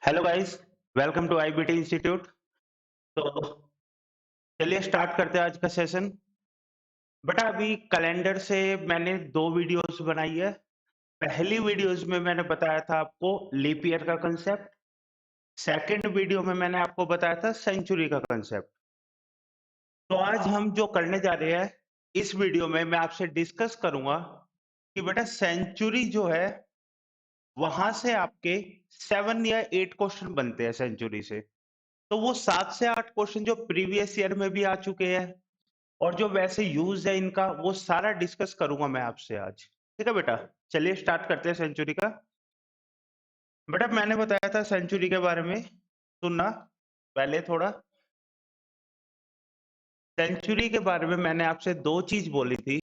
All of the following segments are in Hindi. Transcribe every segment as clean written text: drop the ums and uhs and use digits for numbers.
Hello guys, welcome to IBT institute. तो चलिए स्टार्ट करते हैं आज का सेशन। बेटा अभी कैलेंडर से मैंने दो वीडियोस बनाई है। पहली वीडियोस में मैंने बताया था आपको लीप ईयर का कंसेप्ट। सेकंड वीडियो में मैंने आपको बताया था सेंचुरी का कंसेप्ट। तो आज हम जो करने जा रहे हैं, इस वीडियो में मैं आपसे डिस्कस करूंगा कि बेटा सेंचुरी जो है वहां से आपके 7 या 8 क्वेश्चन बनते हैं सेंचुरी से। तो वो 7 से 8 क्वेश्चन जो प्रीवियस ईयर में भी आ चुके हैं और जो वैसे यूज है इनका, वो सारा डिस्कस करूंगा मैं आपसे आज। ठीक है बेटा, चलिए स्टार्ट करते हैं सेंचुरी का। बेटा मैंने बताया था सेंचुरी के बारे में, सुनना पहले थोड़ा। सेंचुरी के बारे में मैंने आपसे दो चीज बोली थी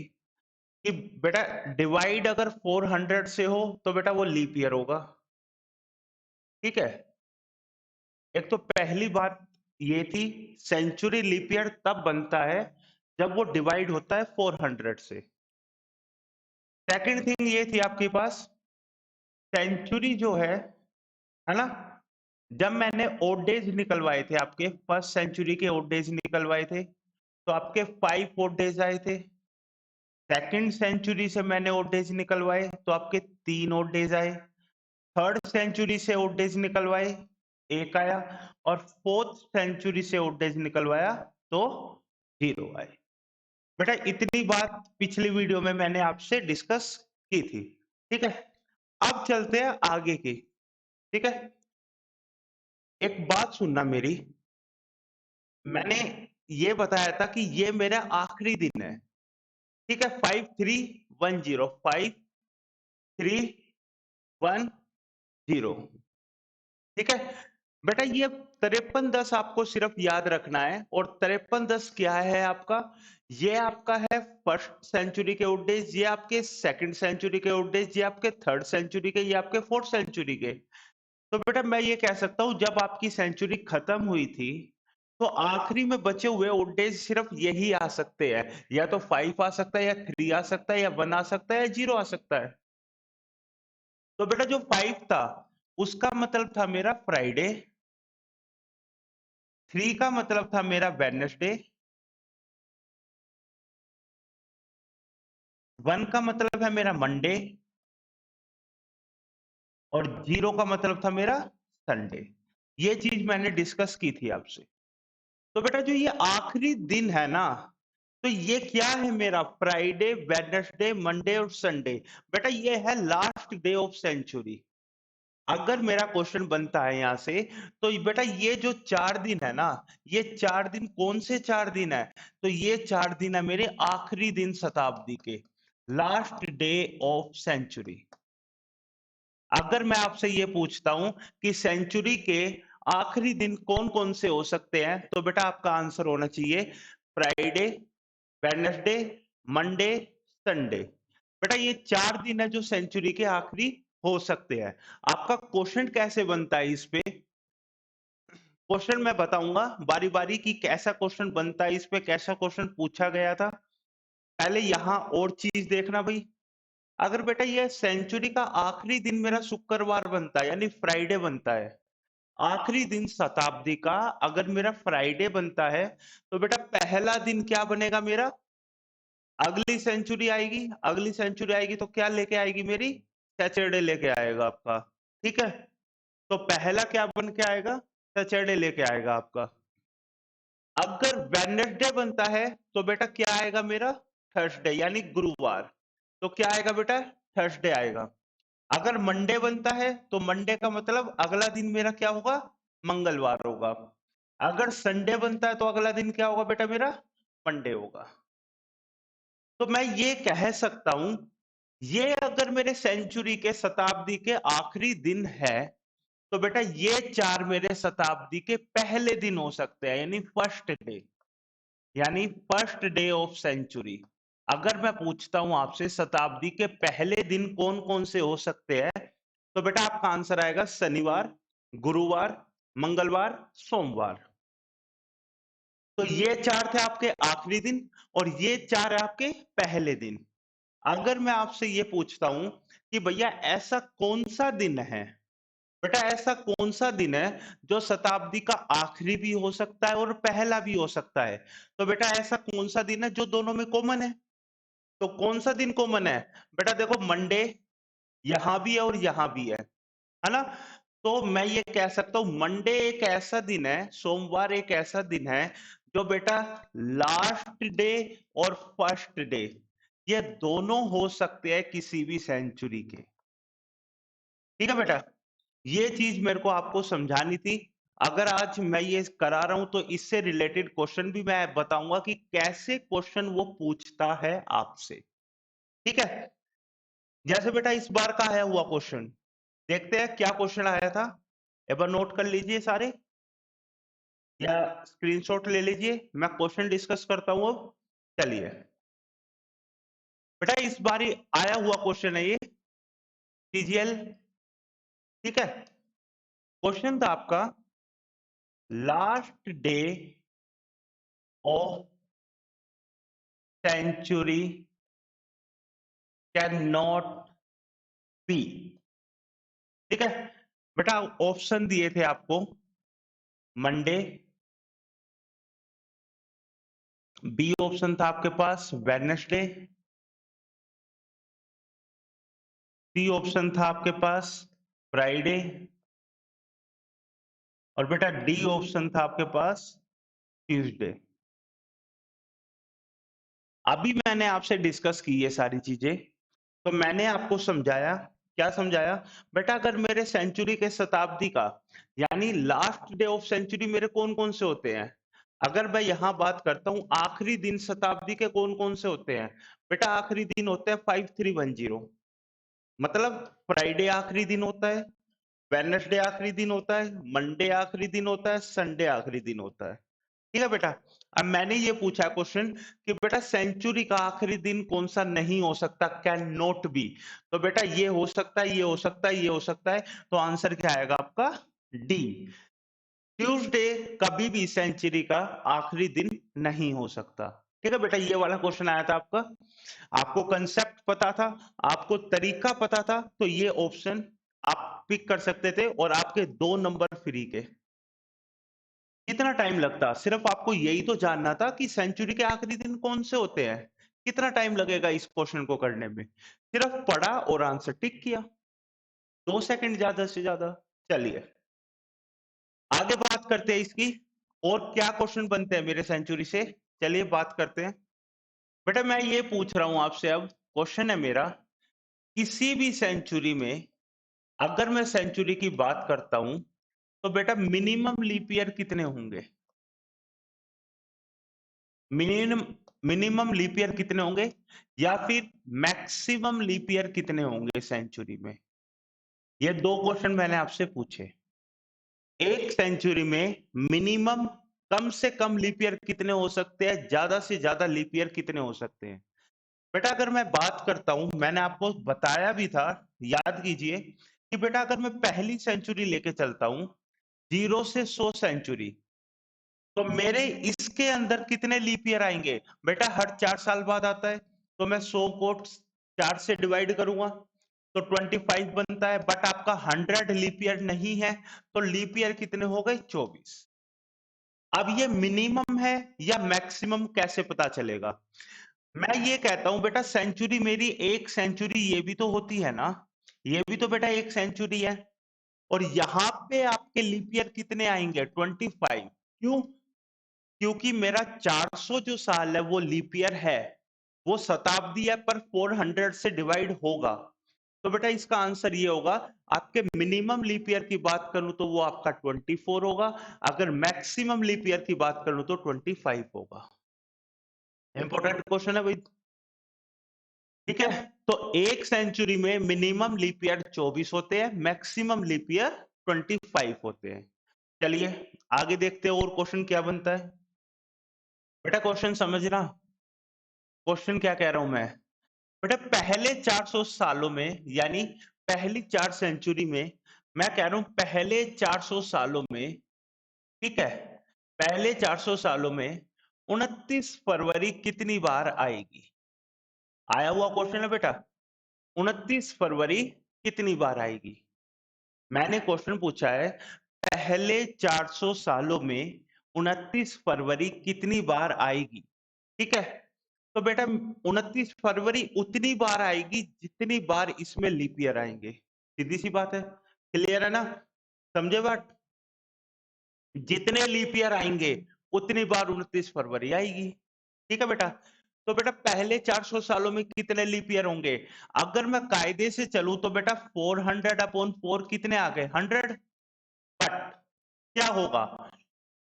कि बेटा डिवाइड अगर 400 से हो तो बेटा वो लीप ईयर होगा। ठीक है, एक तो पहली बात ये थी, सेंचुरी लीप ईयर तब बनता है जब वो डिवाइड होता है 400 से। सेकंड थिंग ये थी आपके पास, सेंचुरी जो है ना, जब मैंने ओड डेज निकलवाए थे, आपके फर्स्ट सेंचुरी के ओड डेज निकलवाए थे, तो आपके 5 ओड डेज आए थे। सेकंड सेंचुरी से मैंने ओड डेज निकलवाए तो आपके 3 ओड डेज आए। थर्ड सेंचुरी से ओड डेज निकलवाए, एक आया। और फोर्थ सेंचुरी से ओड डेज निकलवाया तो 0 आए। बेटा इतनी बात पिछली वीडियो में मैंने आपसे डिस्कस की थी। ठीक है, अब चलते हैं आगे की। ठीक है, एक बात सुनना मेरी, मैंने ये बताया था कि ये मेरा आखिरी दिन है। ठीक है, 5310, 5310। ठीक है बेटा, ये 5310 आपको सिर्फ याद रखना है। और 5310 क्या है आपका? ये आपका है फर्स्ट सेंचुरी के ओडेज, ये आपके सेकंड सेंचुरी के ओडेज, ये आपके थर्ड सेंचुरी के, ये आपके फोर्थ सेंचुरी के। तो बेटा मैं ये कह सकता हूं, जब आपकी सेंचुरी खत्म हुई थी तो आखिरी में बचे हुए ओडेज सिर्फ यही आ सकते हैं। या तो 5 आ सकता है, या 3 आ सकता है, या 1 आ सकता है, या 0 आ सकता है। तो बेटा जो 5 था उसका मतलब था मेरा फ्राइडे, 3 का मतलब था मेरा वेडनेसडे, 1 का मतलब है मेरा मंडे, और 0 का मतलब था मेरा संडे। ये चीज मैंने डिस्कस की थी आपसे। तो बेटा जो ये आखिरी दिन है ना, तो ये क्या है मेरा? फ्राइडे, वेडनेसडे, मंडे और संडे। बेटा ये है लास्ट डे ऑफ सेंचुरी। अगर मेरा क्वेश्चन बनता है यहां से, तो बेटा ये जो 4 दिन है ना, ये 4 दिन कौन से 4 दिन है? तो ये 4 दिन है मेरे आखिरी दिन शताब्दी के, लास्ट डे ऑफ सेंचुरी। अगर मैं आपसे ये पूछता हूं कि सेंचुरी के आखिरी दिन कौन कौन से हो सकते हैं, तो बेटा आपका आंसर होना चाहिए फ्राइडे, वेडनेसडे, मंडे, संडे। बेटा ये 4 दिन है जो सेंचुरी के आखिरी हो सकते हैं। आपका क्वेश्चन कैसे बनता है इस पे? क्वेश्चन मैं बताऊंगा बारी बारी की कैसा क्वेश्चन बनता है, इस पे कैसा क्वेश्चन पूछा गया था। पहले यहां और चीज देखना भाई, अगर बेटा ये सेंचुरी का आखिरी दिन मेरा शुक्रवार बनता है, यानी फ्राइडे बनता है, आखिरी दिन शताब्दी का अगर मेरा फ्राइडे बनता है, तो बेटा पहला दिन क्या बनेगा मेरा? अगली सेंचुरी आएगी, अगली सेंचुरी आएगी तो क्या लेके आएगी मेरी? सैटरडे लेके आएगा आपका। ठीक है, तो पहला क्या बन के आएगा? सैटरडे लेके आएगा आपका। अगर वेडनेसडे बनता है तो बेटा क्या आएगा मेरा? थर्सडे, यानी गुरुवार। तो क्या आएगा बेटा? थर्सडे आएगा। अगर मंडे बनता है तो मंडे का मतलब अगला दिन मेरा क्या होगा? मंगलवार होगा। अगर संडे बनता है तो अगला दिन क्या होगा बेटा मेरा? मंडे होगा। तो मैं ये कह सकता हूं, ये अगर मेरे सेंचुरी के शताब्दी के आखिरी दिन है, तो बेटा ये 4 मेरे शताब्दी के पहले दिन हो सकते हैं, यानी फर्स्ट डे, यानी फर्स्ट डे ऑफ सेंचुरी। अगर मैं पूछता हूं आपसे शताब्दी के पहले दिन कौन कौन से हो सकते हैं, तो बेटा आपका आंसर आएगा शनिवार, गुरुवार, मंगलवार, सोमवार। तो ये 4 थे आपके आखिरी दिन, और ये 4 है आपके पहले दिन। अगर मैं आपसे ये पूछता हूं कि भैया ऐसा कौन सा दिन है बेटा ऐसा कौन सा दिन है जो शताब्दी का आखिरी भी हो सकता है और पहला भी हो सकता है? तो बेटा ऐसा कौन सा दिन है जो दोनों में कॉमन है? तो कौन सा दिन कॉमन है? बेटा देखो मंडे यहां भी है और यहां भी है ना? तो मैं ये कह सकता हूं मंडे एक ऐसा दिन है, सोमवार एक ऐसा दिन है जो बेटा लास्ट डे और फर्स्ट डे ये दोनों हो सकते हैं किसी भी सेंचुरी के। ठीक है बेटा? ये चीज मेरे को आपको समझानी थी। अगर आज मैं ये करा रहा हूं तो इससे रिलेटेड क्वेश्चन भी मैं बताऊंगा कि कैसे क्वेश्चन वो पूछता है आपसे। ठीक है? जैसे बेटा इस बार का आया हुआ क्वेश्चन, देखते हैं क्या क्वेश्चन आया था। एक बार नोट कर लीजिए सारे या स्क्रीनशॉट ले लीजिए, मैं क्वेश्चन डिस्कस करता हूं अब। चलिए बेटा इस बार ही आया हुआ क्वेश्चन है ये टीजीएल। ठीक है? क्वेश्चन था आपका last day of century can not be. ठीक है बेटा? ऑप्शन दिए थे आपको मंडे, बी ऑप्शन था आपके पास वेडनेसडे, सी ऑप्शन था आपके पास फ्राइडे और बेटा डी ऑप्शन था आपके पास ट्यूसडे। अभी मैंने आपसे डिस्कस की ये सारी चीजें, तो मैंने आपको समझाया, क्या समझाया? बेटा अगर मेरे सेंचुरी के शताब्दी का यानी लास्ट डे ऑफ सेंचुरी मेरे कौन कौन से होते हैं, अगर मैं यहां बात करता हूं आखिरी दिन शताब्दी के कौन कौन से होते हैं, बेटा आखिरी दिन होते हैं 5310। मतलब फ्राइडे आखिरी दिन होता है, वेडनेसडे आखिरी दिन होता है, मंडे आखिरी दिन होता है, संडे आखिरी दिन होता है। ठीक है बेटा? अब मैंने ये पूछा क्वेश्चन कि बेटा सेंचुरी का आखिरी दिन कौन सा नहीं हो सकता, कैन नॉट बी। तो बेटा ये हो सकता है, ये हो सकता है, ये हो सकता है, तो आंसर क्या आएगा आपका? डी। ट्यूसडे कभी भी सेंचुरी का आखिरी दिन नहीं हो सकता। ठीक है बेटा? ये वाला क्वेश्चन आया था आपका, आपको कंसेप्ट पता था, आपको तरीका पता था, तो ये ऑप्शन आप पिक कर सकते थे और आपके 2 नंबर फ्री के। कितना टाइम लगता? सिर्फ आपको यही तो जानना था कि सेंचुरी के आखिरी दिन कौन से होते हैं। कितना टाइम लगेगा इस क्वेश्चन को करने में? सिर्फ पढ़ा और आंसर टिक किया, 2 सेकंड ज्यादा से ज्यादा। चलिए आगे बात करते हैं इसकी, और क्या क्वेश्चन बनते हैं मेरे सेंचुरी से। चलिए बात करते हैं। बेटा मैं ये पूछ रहा हूं आपसे, अब क्वेश्चन है मेरा, किसी भी सेंचुरी में अगर मैं सेंचुरी की बात करता हूं तो बेटा मिनिमम लीप ईयर कितने होंगे? मिनिमम मिनिमम लीप ईयर कितने होंगे या फिर मैक्सिमम लीप ईयर कितने होंगे सेंचुरी में? ये 2 क्वेश्चन मैंने आपसे पूछे। एक सेंचुरी में मिनिमम कम से कम लीप ईयर कितने हो सकते हैं, ज्यादा से ज्यादा लीप ईयर कितने हो सकते हैं? बेटा अगर मैं बात करता हूं, मैंने आपको बताया भी था, याद कीजिए कि बेटा अगर मैं पहली सेंचुरी लेके चलता हूं 0 से 100 सेंचुरी, तो मेरे इसके अंदर कितने लीप ईयर आएंगे? बेटा हर 4 साल बाद आता है, तो मैं 100 को 4 से डिवाइड करूंगा तो 25 बनता है, बट आपका 100 लीप ईयर नहीं है, तो लीप ईयर कितने हो गए? 24। अब ये मिनिमम है या मैक्सिमम कैसे पता चलेगा? मैं ये कहता हूं बेटा सेंचुरी मेरी एक सेंचुरी ये भी तो होती है ना, ये भी तो बेटा एक सेंचुरी है, और यहां पे आपके लीप ईयर कितने आएंगे? 25। क्यों? क्योंकि मेरा 400 जो साल है वो लीप ईयर है, वो शताब्दी है पर 400 से डिवाइड होगा, तो बेटा इसका आंसर ये होगा। आपके मिनिमम लीप ईयर की बात करूं तो वो आपका 24 होगा, अगर मैक्सिमम लीप ईयर की बात करूं तो 25 होगा। इंपॉर्टेंट क्वेश्चन है भाई। ठीक है? तो एक सेंचुरी में मिनिमम लीप ईयर 24 होते हैं, मैक्सिमम लीप ईयर 25 होते हैं। चलिए आगे देखते हैं और क्वेश्चन क्या बनता है। बेटा क्वेश्चन समझना, क्वेश्चन क्या कह रहा हूं मैं। बेटा पहले 400 सालों में यानी पहली 4 सेंचुरी में, मैं कह रहा हूं पहले 400 सालों में, ठीक है, पहले 400 सालों में 29 फरवरी कितनी बार आएगी? आया हुआ क्वेश्चन है बेटा, 29 फरवरी कितनी बार आएगी? मैंने क्वेश्चन पूछा है, पहले 400 सालों में 29 फरवरी कितनी बार आएगी? ठीक है? तो बेटा 29 फरवरी उतनी बार आएगी जितनी बार इसमें लीप ईयर आएंगे। सीधी सी बात है। क्लियर है ना? समझे बात? जितने लीप ईयर आएंगे उतनी बार 29 फरवरी आएगी। ठीक है बेटा? तो बेटा पहले 400 सालों में कितने लीप ईयर होंगे? अगर मैं कायदे से चलूं तो बेटा 400 अपॉन 4 कितने आ गए? 100। बट क्या होगा?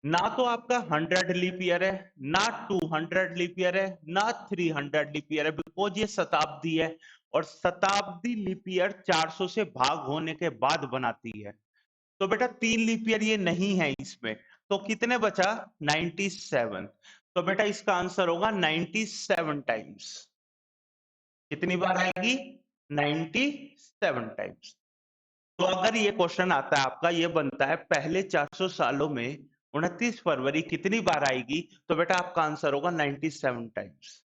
ना तो आपका 100 लीप ईयर है, ना 200 लीप ईयर है, ना 300 लीप ईयर है, बिकॉज ये शताब्दी है और शताब्दी लीप ईयर 400 से भाग होने के बाद बनाती है। तो बेटा 3 लीप ईयर ये नहीं है इसमें। तो कितने बचा? 97। तो बेटा इसका आंसर होगा 97 टाइम्स। कितनी बार आएगी? 97 टाइम्स। तो अगर ये क्वेश्चन आता है आपका, ये बनता है पहले 400 सालों में 29 फरवरी कितनी बार आएगी, तो बेटा आपका आंसर होगा 97 टाइम्स।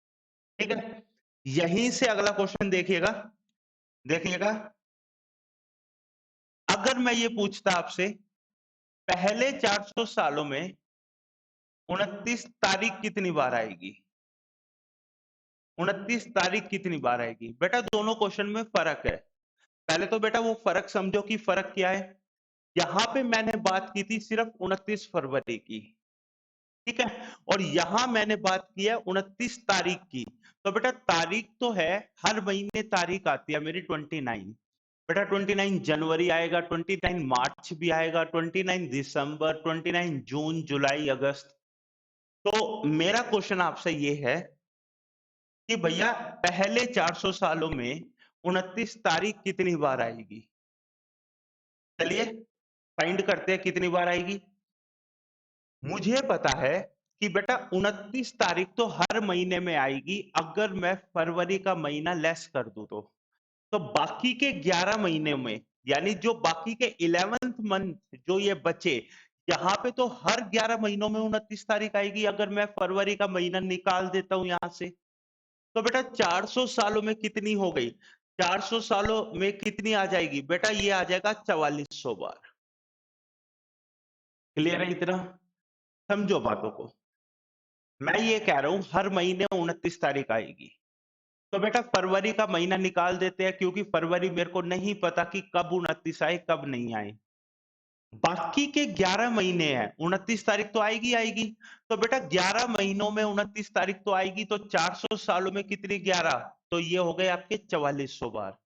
ठीक है? यहीं से अगला क्वेश्चन देखिएगा। देखिएगा, अगर मैं ये पूछता आपसे पहले 400 सालों में 29 तारीख कितनी बार आएगी? 29 तारीख कितनी बार आएगी? बेटा दोनों क्वेश्चन में फर्क है। पहले तो बेटा वो फर्क समझो कि फर्क क्या है। यहां पे मैंने बात की थी सिर्फ 29 फरवरी की। ठीक है? और यहां मैंने बात की है 29 तारीख की। तो बेटा तारीख तो है, हर महीने तारीख आती है मेरी 29। बेटा 29 जनवरी आएगा, 29 मार्च भी आएगा, 29 दिसंबर, 29 जून, जुलाई, अगस्त। तो मेरा क्वेश्चन आपसे ये है कि भैया पहले 400 सालों में 29 तारीख कितनी बार आएगी? चलिए फाइंड करते हैं कितनी बार आएगी। मुझे पता है कि बेटा 29 तारीख तो हर महीने में आएगी, अगर मैं फरवरी का महीना लेस कर दूं तो बाकी के 11 महीने में, यानी जो बाकी के 11th मंथ जो ये बचे, यहाँ पे तो हर 11 महीनों में 29 तारीख आएगी, अगर मैं फरवरी का महीना निकाल देता हूं यहां से। तो बेटा 400 सालों में कितनी हो गई? 400 सालों में कितनी आ जाएगी? बेटा ये आ जाएगा 4400 बार। क्लियर है इतना? समझो बातों को। मैं ये कह रहा हूं हर महीने 29 तारीख आएगी। तो बेटा फरवरी का महीना निकाल देते हैं, क्योंकि फरवरी मेरे को नहीं पता कि कब 29 आए कब नहीं आए। बाकी के 11 महीने हैं, 29 तारीख तो आएगी आएगी। तो बेटा 11 महीनों में 29 तारीख तो आएगी, तो 400 सालों में कितनी 11? तो ये हो गए आपके 4400 बार।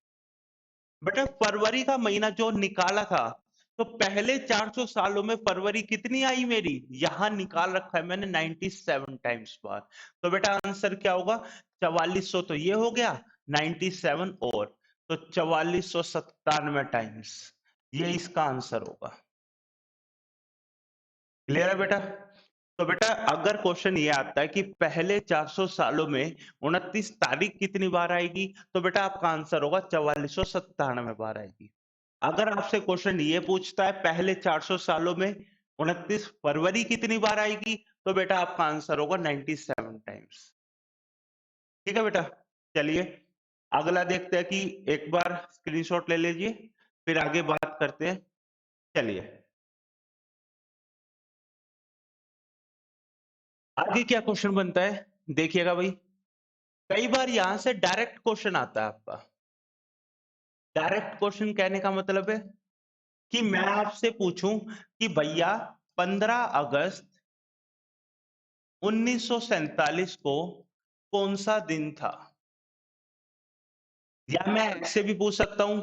बेटा फरवरी का महीना जो निकाला था, तो पहले 400 सालों में फरवरी कितनी आई मेरी? यहां निकाल रखा है मैंने 97 टाइम्स बार। तो बेटा आंसर क्या होगा? 4400 तो ये हो गया, 97 और, तो 4497 टाइम्स। ये इसका आंसर होगा। क्लियर है बेटा? तो बेटा अगर क्वेश्चन ये आता है कि पहले 400 सालों में 29 तारीख कितनी बार आएगी, तो बेटा आपका आंसर होगा 4497 बार आएगी। अगर आपसे क्वेश्चन ये पूछता है पहले 400 सालों में 29 फरवरी कितनी बार आएगी, तो बेटा आपका आंसर होगा 97 टाइम्स। ठीक है बेटा? चलिए अगला देखते हैं कि एक बार स्क्रीनशॉट ले लीजिए, फिर आगे बात करते हैं। चलिए आगे क्या क्वेश्चन बनता है, देखिएगा भाई। कई बार यहां से डायरेक्ट क्वेश्चन आता है आपका। डायरेक्ट क्वेश्चन कहने का मतलब है कि मैं आपसे पूछूं कि भैया 15 अगस्त 1947 को कौन सा दिन था? या मैं ऐसे भी पूछ सकता हूं,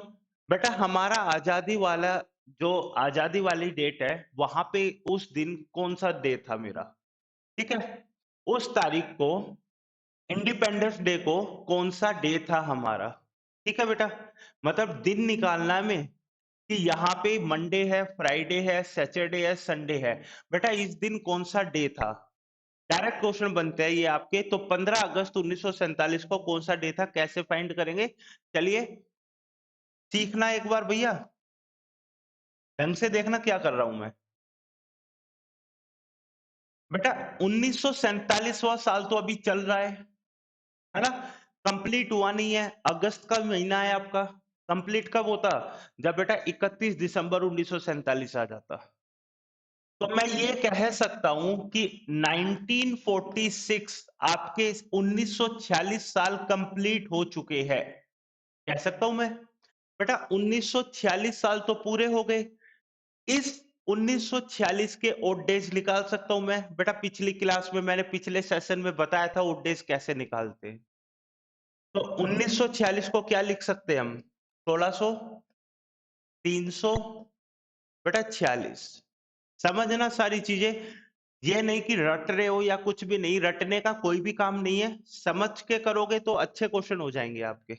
बेटा हमारा आजादी वाला जो आजादी वाली डेट है, वहां पे उस दिन कौन सा डे था मेरा? ठीक है? उस तारीख को, इंडिपेंडेंस डे को कौन सा डे था हमारा? ठीक है बेटा? मतलब दिन निकालना है में कि यहाँ पे मंडे है, फ्राइडे है, सैटरडे है, संडे है। बेटा इस दिन कौन सा डे था? डायरेक्ट क्वेश्चन बनते हैं ये आपके। तो 15 अगस्त 1947 को कौन सा डे था, कैसे फाइंड करेंगे? चलिए सीखना एक बार भैया, ढंग से देखना क्या कर रहा हूं मैं। बेटा 1947वां साल तो अभी चल रहा है ना? कंप्लीट हुआ नहीं है, अगस्त का महीना है आपका। कंप्लीट कब होता? जब बेटा 31 दिसंबर 1947 आ जाता। तो मैं ये कह सकता हूं कि 1946 आपके 1946 साल कंप्लीट हो चुके हैं, कह सकता हूं मैं। बेटा 1946 साल तो पूरे हो गए। इस 1946 के ओड डेज निकाल सकता हूं मैं। बेटा पिछली क्लास में मैंने पिछले सेशन में बताया था ओड डेज कैसे निकालते हैं। तो 1946 को क्या लिख सकते हैं हम? 1600, 300, बेटा 46। समझना सारी चीजें। ये नहीं कि रट रहे हो या कुछ भी नहीं, रटने का कोई भी काम नहीं है। समझ के करोगे तो अच्छे क्वेश्चन हो जाएंगे आपके।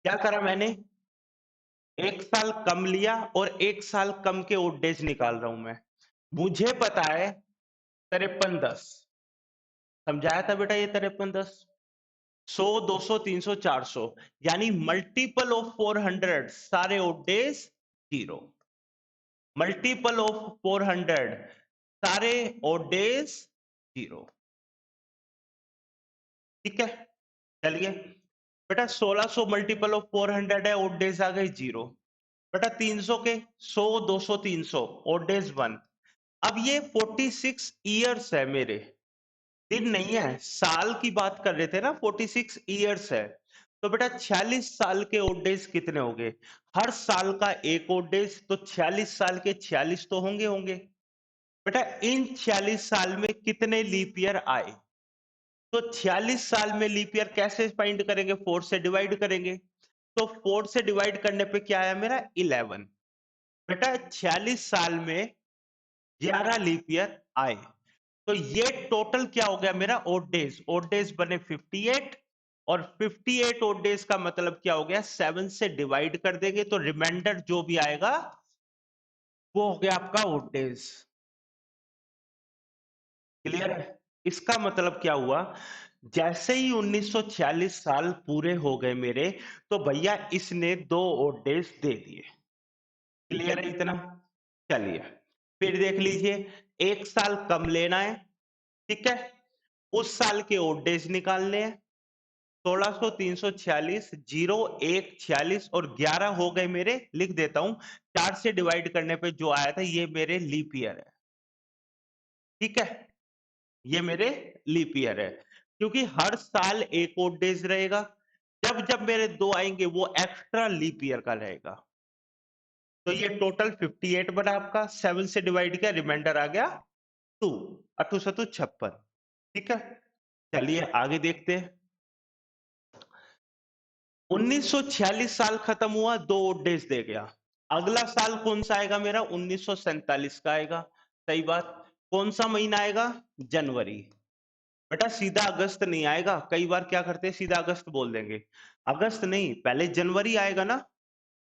क्या करा मैंने? एक साल कम लिया और एक साल कम के ओड डेज निकाल रहा हूं मैं। मुझे पता है 53-10। समझाया था बेटा ये 53-10। 100, 200, 300, 400 यानी मल्टीपल ऑफ 400 सारे ओड डेज 0। मल्टीपल ऑफ 400 सारे ओड डेज 0। ठीक है, चलिए। बेटा 1600 मल्टीपल ऑफ 400 है, ओड डेज आ गए 0। बेटा 300 के 100, 200, 300 ओड डेज 1। अब ये 46 ईयर्स है मेरे, दिन नहीं है, साल की बात कर रहे थे ना। 46 ईयर्स है, तो बेटा 46 साल के ओड डेज कितने हो गए? हर साल का एक ओड डेज, तो 46 साल के 46 तो होंगे होंगे। बेटा इन 46 साल में कितने लीप ईयर आए? तो 46 साल में लीप ईयर कैसे फाइंड करेंगे? 4 से डिवाइड करेंगे। तो 4 से डिवाइड करने पे क्या आया मेरा? 11। बेटा 46 साल में 11 लीप ईयर आए, तो ये टोटल क्या हो गया मेरा? Odd days. ओड डेज बने 58, और 58 ओड डेज का मतलब क्या हो गया? 7 से डिवाइड कर देंगे तो रिमाइंडर जो भी आएगा वो हो गया आपका ओड डेज। क्लियर है? इसका मतलब क्या हुआ? जैसे ही 1946 साल पूरे हो गए मेरे, तो भैया इसने 2 ओड डेज दे दिए। क्लियर है इतना? चलिए फिर देख लीजिए, एक साल कम लेना है। ठीक है, उस साल के ओड डेज निकालने हैं। 1600, 346, 0, 1, 46 और 11 हो गए मेरे। लिख देता हूं, 4 से डिवाइड करने पे जो आया था ये मेरे लीप ईयर है। ठीक है, ये मेरे लीप ईयर है, क्योंकि हर साल एक ओड डेज रहेगा। जब जब मेरे 2 आएंगे वो एक्स्ट्रा लीप ईयर का रहेगा। तो ये टोटल 58 बना आपका। 7 से डिवाइड किया, रिमाइंडर आ गया 2। 8 सतु 56। ठीक है, चलिए आगे देखते हैं। 1946 साल खत्म हुआ, 2 ओड डेज दे गया। अगला साल कौन सा आएगा मेरा? 1947 का आएगा। सही बात। कौन सा महीना आएगा? जनवरी। बेटा सीधा अगस्त नहीं आएगा, कई बार क्या करते हैं सीधा अगस्त बोल देंगे। अगस्त नहीं, पहले जनवरी आएगा ना।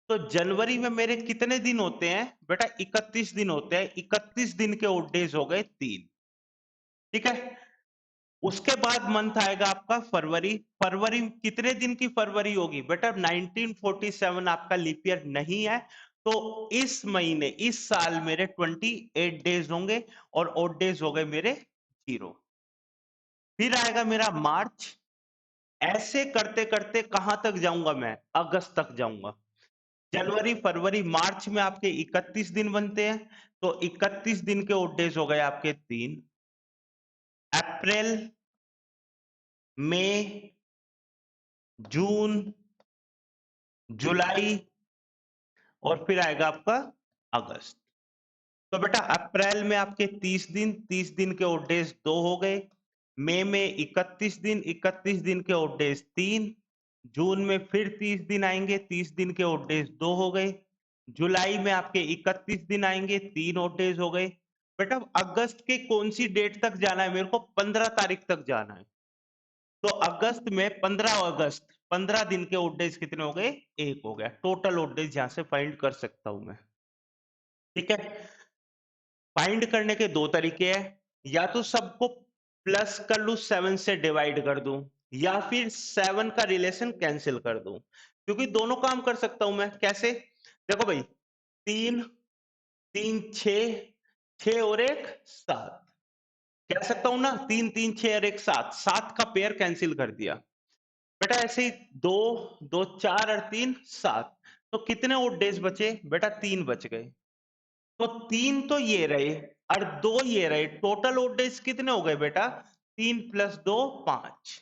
तो जनवरी में मेरे कितने दिन होते हैं? बेटा 31 दिन होते हैं। 31 दिन के ओड डेज हो गए 3। ठीक है, उसके बाद मंथ आएगा आपका फरवरी। फरवरी कितने दिन की फरवरी होगी? बेटा 1947 आपका लीप ईयर नहीं है, तो इस महीने इस साल मेरे 28 डेज होंगे और ओड डेज हो गए मेरे 0। फिर आएगा मेरा मार्च। ऐसे करते करते कहां तक जाऊंगा मैं? अगस्त तक जाऊंगा। जनवरी, फरवरी, मार्च में आपके 31 दिन बनते हैं, तो 31 दिन के ओड डेज हो गए आपके 3। अप्रैल, मई, जून, जुलाई और फिर आएगा आपका अगस्त। तो बेटा अप्रैल में आपके 30 दिन, 30 दिन के ओड डेज 2 हो गए। मई में 31 दिन, 31 दिन के ओड डेज 3। जून में फिर 30 दिन आएंगे, 30 दिन के ओड डेज 2 हो गए। जुलाई में आपके 31 दिन आएंगे, 3 ओड डेज हो गए। बेटा अगस्त के कौन सी डेट तक जाना है मेरे को? 15 तारीख तक जाना है। तो अगस्त में 15 अगस्त, 15 दिन के ओड डेज कितने हो गए? 1 हो गया। टोटल ओड डेज यहां से फाइंड कर सकता हूं मैं। ठीक है, फाइंड करने के 2 तरीके हैं। या तो सबको प्लस कर लूं, 7 से डिवाइड कर दूं, या फिर 7 का रिलेशन कैंसिल कर दूं। क्योंकि दोनों काम कर सकता हूं मैं। कैसे? देखो भाई, 3, 3, 6, 6 और 1 7। कह सकता हूं ना, 3, 3, 6 और 1 7, 7 का पेयर कैंसिल कर दिया। बेटा ऐसे ही 2 2 4 और 3 7, तो कितने ओड डेज बचे बेटा? 3 बच गए। तो 3 तो ये रहे और 2 ये रहे, टोटल ओड डेज कितने हो गए बेटा? 3 प्लस 2 5,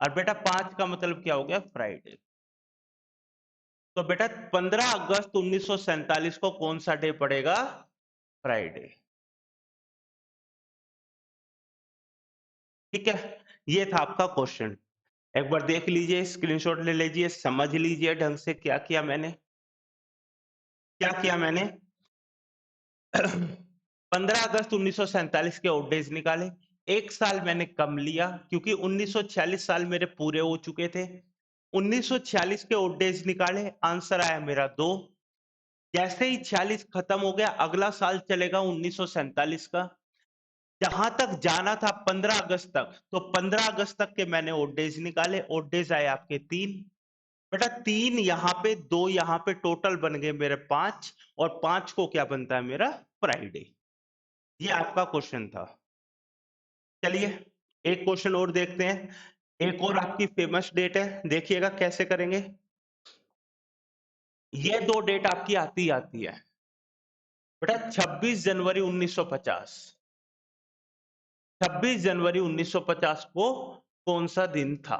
और बेटा 5 का मतलब क्या हो गया? फ्राइडे। तो बेटा 15 अगस्त 1947 को कौन सा डे पड़ेगा? फ्राइडे। ठीक है, ये था आपका क्वेश्चन। एक बार देख लीजिए, स्क्रीनशॉट ले लीजिए, समझ लीजिए ढंग से क्या किया मैंने। क्या किया मैंने? 15 अगस्त 1947 के ओड डेज निकाले। एक साल मैंने कम लिया क्योंकि 1946 साल मेरे पूरे हो चुके थे। 1946 के ओड डेज निकाले, आंसर आया मेरा 2। जैसे ही 46 खत्म हो गया, अगला साल चलेगा 1947 का। जहां तक जाना था 15 अगस्त तक, तो 15 अगस्त तक के मैंने ओड डेज निकाले। ओड डेज आए आपके 3। बेटा 3 यहाँ पे, 2 यहाँ पे, टोटल बन गए मेरे 5, और 5 को क्या बनता है मेरा? फ्राइडे। ये आपका क्वेश्चन था। चलिए एक क्वेश्चन और देखते हैं। एक और आपकी फेमस डेट है, देखिएगा कैसे करेंगे। ये 2 डेट आपकी आती ही आती है बेटा। 26 जनवरी 1950। 26 जनवरी 1950 को कौन सा दिन था?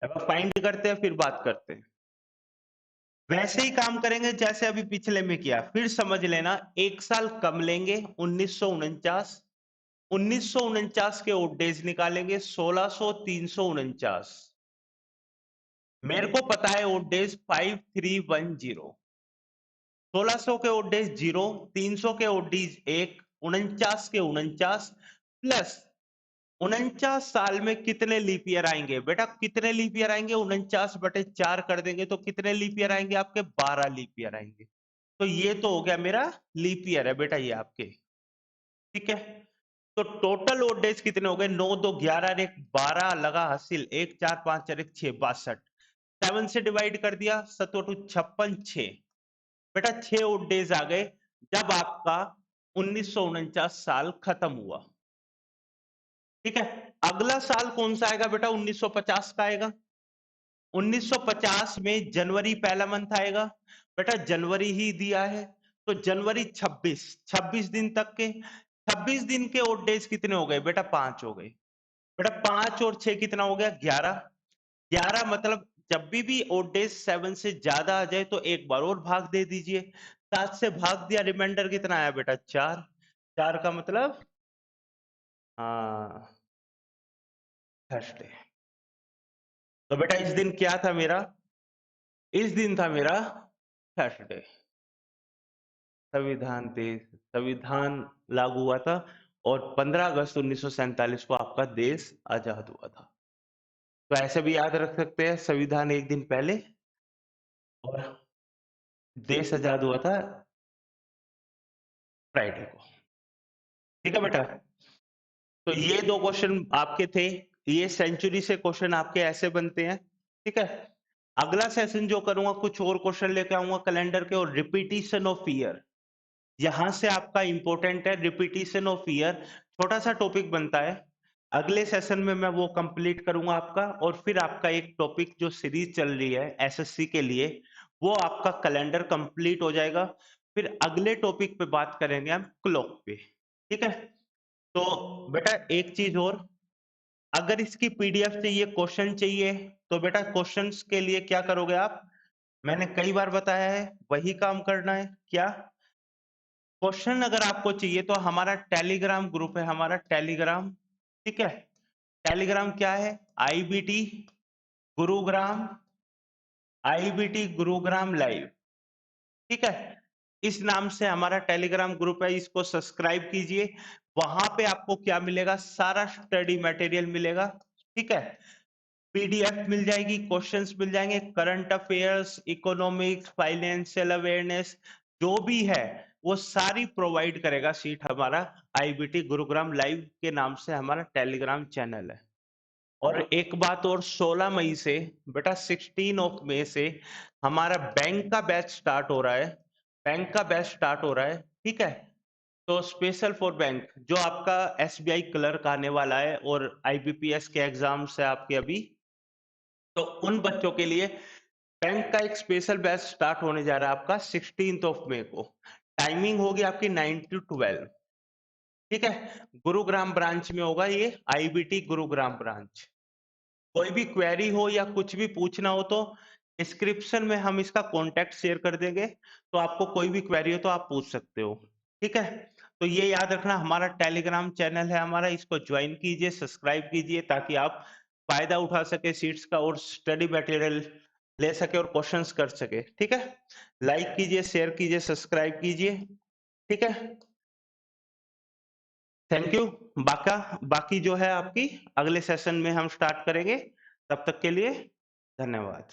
अब फाइंड करते हैं, फिर बात करते हैं। वैसे ही काम करेंगे जैसे अभी पिछले में किया, फिर समझ लेना। एक साल कम लेंगे, 1949। 1949 के ओड डेज निकालेंगे, 1600 349। मेरे को पता है ओड डेज 5310। 1600 के ओड डेज 0, 300 के ओड डेज 1, 49 के 49, प्लस 49 साल में कितने लीप ईयर आएंगे बेटा? कितने लीप ईयर आएंगे? 49/4 कर देंगे तो कितने लीप ईयर आएंगे आपके? 12 लीप ईयर आएंगे। तो ये तो हो गया मेरा लीप ईयर है बेटा, ये आपके। ठीक है, तो टोटल ओड डेज कितने हो गए? 9 2 11 और 1 12, लगा हासिल 1 4 5 और 1 6 62। 7 से डिवाइड कर दिया, 7 2 56 6। बेटा 6 ओड डेज आ गए जब आपका 1949 साल खत्म हुआ। ठीक है, अगला साल कौन सा आएगा बेटा? 1950 का आएगा। 1950 में जनवरी पहला मंथ आएगा। बेटा जनवरी ही दिया है, तो जनवरी 26, 26 दिन तक के। 26 दिन के ओड डेज कितने हो गए बेटा? 5 हो गए। बेटा 5 और 6 कितना हो गया? 11। 11 मतलब जब भी ओड डेज 7 से ज्यादा आ जाए तो एक बार और भाग दे दीजिए। 7 से भाग दिया, रिमाइंडर कितना आया बेटा? 4। 4 का मतलब हाँ, थर्सडे। तो बेटा इस दिन क्या था मेरा? इस दिन था मेरा थर्सडे। संविधान लागू हुआ था, और 15 अगस्त 1947 को आपका देश आजाद हुआ था। तो ऐसे भी याद रख सकते हैं, संविधान एक दिन पहले और देश आजाद हुआ था फ्राइडे को। ठीक है बेटा, तो ये 2 क्वेश्चन आपके थे। ये सेंचुरी से क्वेश्चन आपके ऐसे बनते हैं। ठीक है, अगला सेशन जो करूंगा, कुछ और क्वेश्चन लेके आऊंगा कैलेंडर के, और रिपीटिशन ऑफ ईयर। यहां से आपका इंपॉर्टेंट है रिपीटिशन ऑफ ईयर। छोटा सा टॉपिक बनता है, अगले सेशन में मैं वो कंप्लीट करूंगा आपका। और फिर आपका एक टॉपिक जो सीरीज चल रही है एसएससी के लिए, वो आपका कैलेंडर कंप्लीट हो जाएगा। फिर अगले टॉपिक पे बात करेंगे हम क्लॉक पे। ठीक है, तो बेटा एक चीज और, अगर इसकी पीडीएफ चाहिए, क्वेश्चन चाहिए, तो बेटा क्वेश्चंस के लिए क्या करोगे आप? मैंने कई बार बताया है, वही काम करना है। क्या? क्वेश्चन अगर आपको चाहिए तो हमारा टेलीग्राम ग्रुप है, हमारा टेलीग्राम। ठीक है, टेलीग्राम क्या है? IBT Gurugram, IBT Gurugram live. ठीक है, इस नाम से हमारा टेलीग्राम ग्रुप है, इसको सब्सक्राइब कीजिए। वहां पे आपको क्या मिलेगा? सारा स्टडी मटेरियल मिलेगा। ठीक है, पीडीएफ मिल जाएगी, क्वेश्चंस मिल जाएंगे, current affairs, economics, financial awareness, जो भी है वो सारी प्रोवाइड करेगा सीट हमारा आईबीटी गुरुग्राम लाइव के नाम से हमारा टेलीग्राम चैनल है। और एक बात और, 16 मई से बेटा 16 ऑफ मई से हमारा बैंक का बैच स्टार्ट हो रहा है। बैंक का बैच स्टार्ट हो रहा है। ठीक है, तो स्पेशल फॉर बैंक, जो आपका एसबीआई क्लर्क आने वाला है, और आईबीपीएस के एग्जाम्स है आपके अभी तो उन बच्चों के लिए बैंक का एक स्पेशल बैच स्टार्ट होने जा रहा है आपका 16th ऑफ मई को। टाइमिंग होगी आपकी 9 टू 12, ठीक है? गुरुग्राम ब्रांच में होगा ये, आईबीटी गुरुग्राम ब्रांच। कोई भी क्वेरी हो या कुछ भी पूछना हो तो डिस्क्रिप्शन में हम इसका कॉन्टैक्ट शेयर कर देंगे, तो आपको कोई भी क्वेरी हो तो आप पूछ सकते हो, ठीक है? तो ये याद रखना, हमारा टेलीग्राम चैनल है हमारा, इसको ज्वाइन कीजिए, सब्सक्राइब कीजिए ताकि आप फ़ायदा उठा सके सीट्स का और स्टडी मटेरियल ले सके और क्वेश्चंस कर सके, ठीक है? लाइक कीजिए, शेयर कीजिए, सब्सक्राइब कीजिए, ठीक है? Thank you. बाकी जो है आपकी अगले सेशन में हम स्टार्ट करेंगे। तब तक के लिए धन्यवाद।